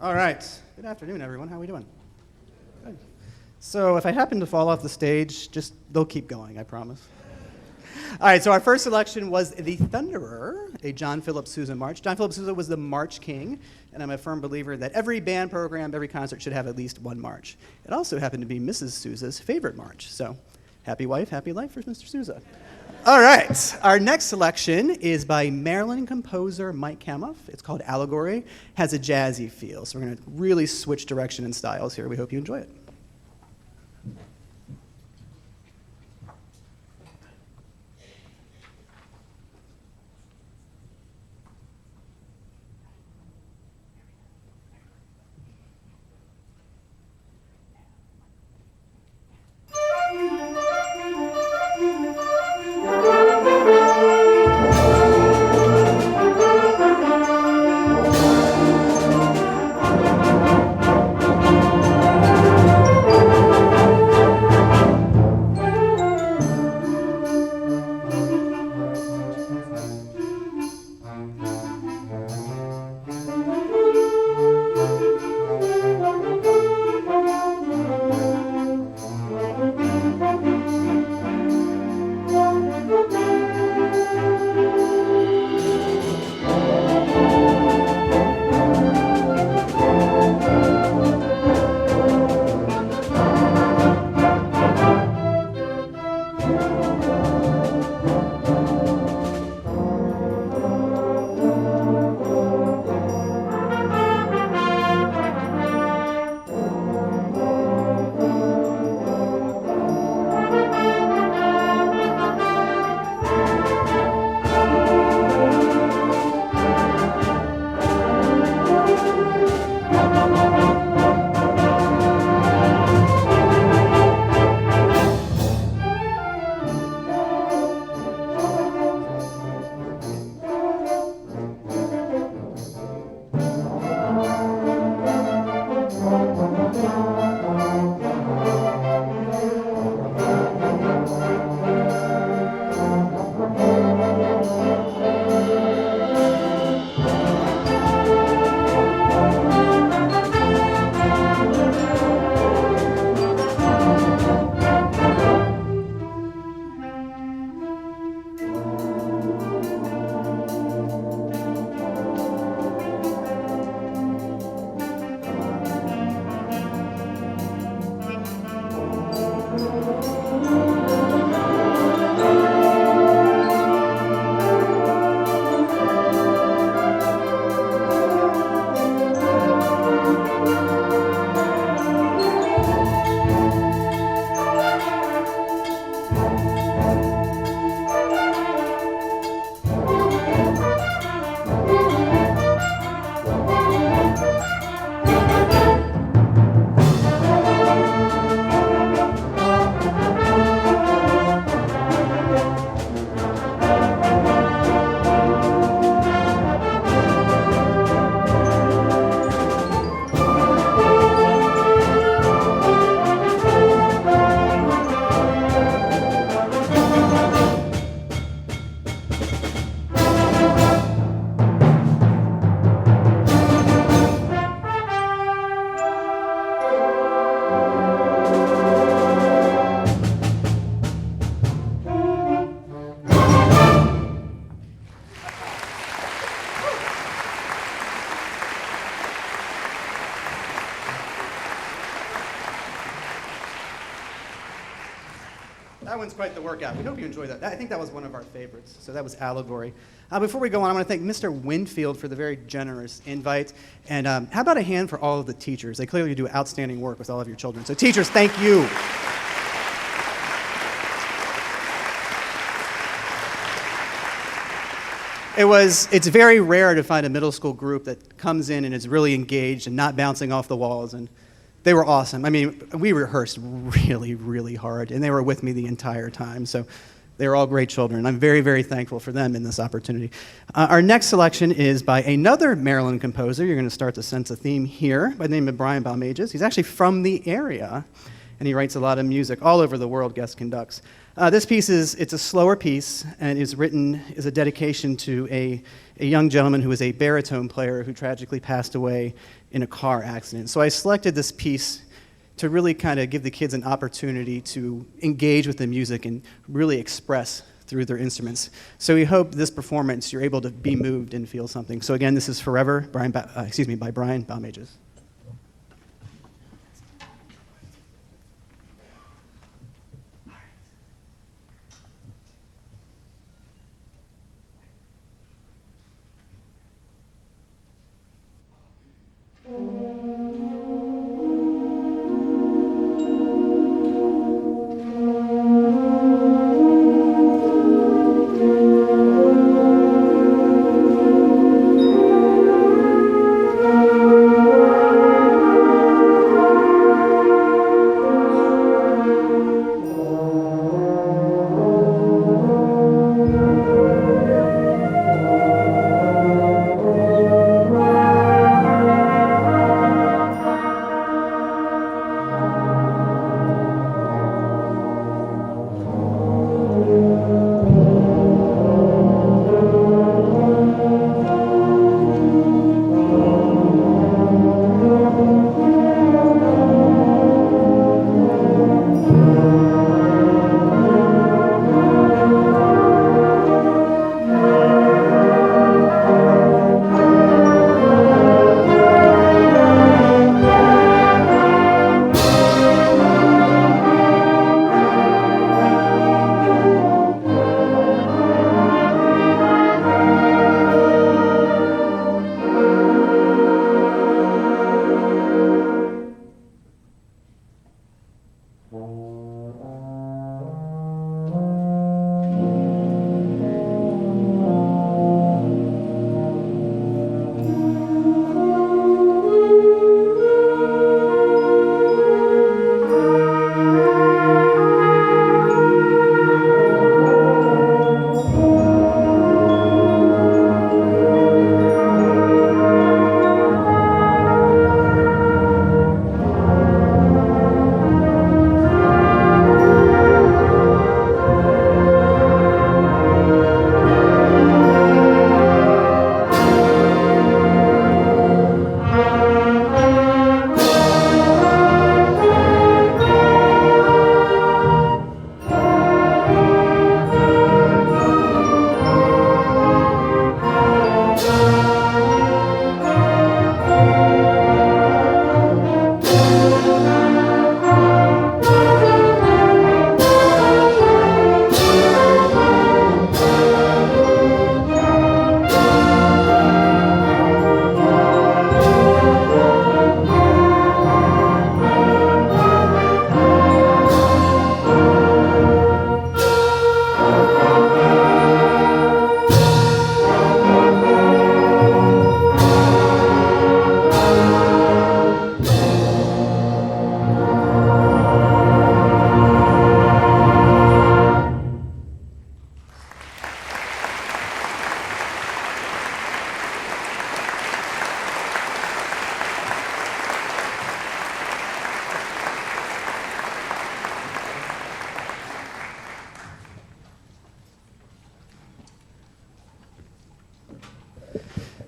All right. Good afternoon, everyone. How are we doing? Good. So if I happen to fall off the stage, they'll keep going, I promise. All right, so our first selection was The Thunderer, a John Philip Sousa march. John Philip Sousa was the March King, and I'm a firm believer that every band program, every concert should have at least one march. It also happened to be Mrs. Sousa's favorite march, so happy wife, happy life for Mr. Sousa. All right, our next selection is by Maryland composer Mike Kamoff. It's called Allegory. Has a jazzy feel, so we're going to really switch direction and styles here. We hope you enjoy it. That one's quite the workout. We hope you enjoyed that. I think that was one of our favorites. So that was Allegory. Before we go on, I want to thank Mr. Winfield for the very generous invite. And how about a hand for all of the teachers? They clearly do outstanding work with all of your children. So teachers, thank you. It's very rare to find a middle school group that comes in and is really engaged and not bouncing off the walls. And they were awesome. I mean, we rehearsed really, really hard, and they were with me the entire time. So they were all great children. I'm very, very thankful for them in this opportunity. Our next selection is by another Maryland composer. You're going to start to sense a theme here, by the name of Brian Balmages. He's actually from the area, and he writes a lot of music all over the world, guest conducts. This piece it's a slower piece, and is written as a dedication to a young gentleman who was a baritone player who tragically passed away in a car accident. So I selected this piece to really kind of give the kids an opportunity to engage with the music and really express through their instruments. So we hope this performance you're able to be moved and feel something. So again, this is Forever, by Brian Balmages.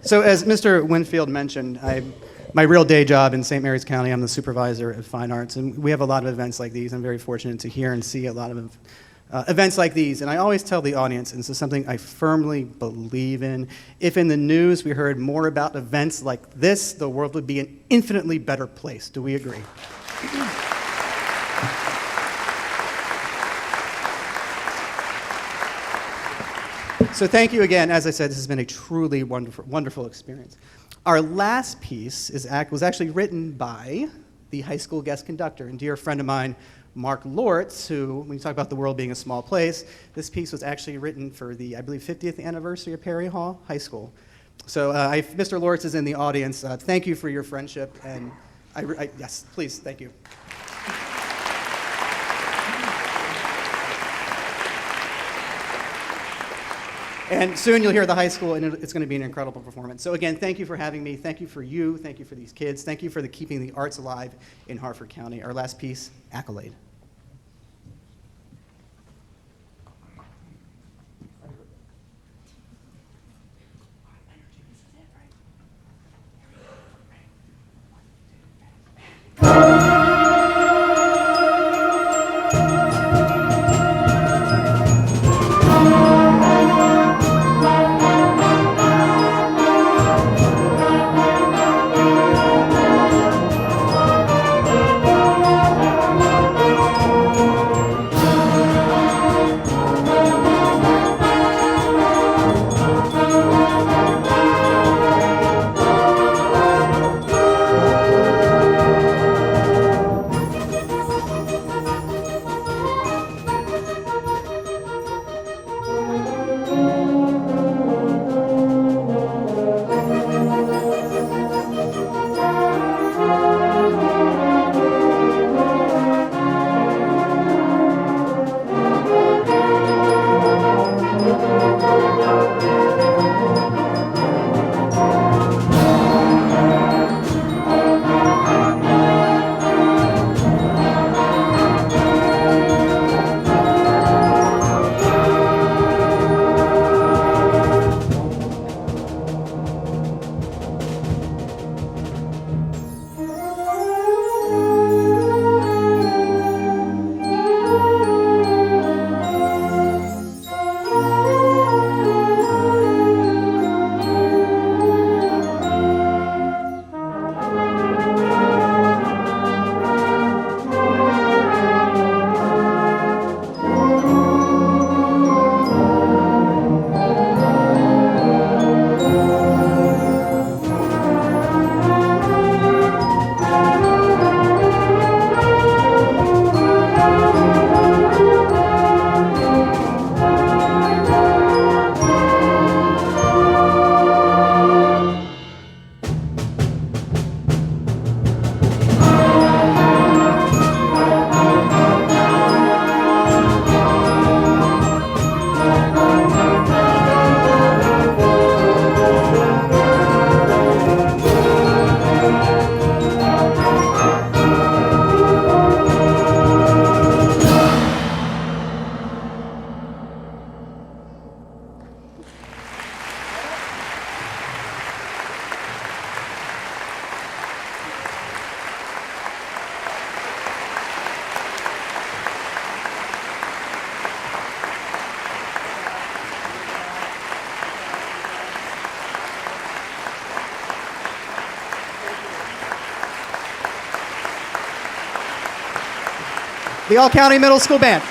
So as Mr. Winfield mentioned, my real day job in St. Mary's County, I'm the supervisor of fine arts, and we have a lot of events like these. I'm very fortunate to hear and see a lot of events like these. And I always tell the audience, and this is something I firmly believe in, if in the news we heard more about events like this, the world would be an infinitely better place. Do we agree? So thank you again. As I said, this has been a truly wonderful, wonderful experience. Our last piece was actually written by the high school guest conductor and dear friend of mine, Mark Lortz, who, when you talk about the world being a small place, this piece was actually written for the, I believe, 50th anniversary of Perry Hall High School. So Mr. Lortz is in the audience. Thank you for your friendship, and yes, please, thank you. And soon you'll hear the high school, and it's going to be an incredible performance. So again, thank you for having me. Thank you for you. Thank you for these kids. Thank you for keeping the arts alive in Harford County. Our last piece, Accolade. The All County Middle School Band.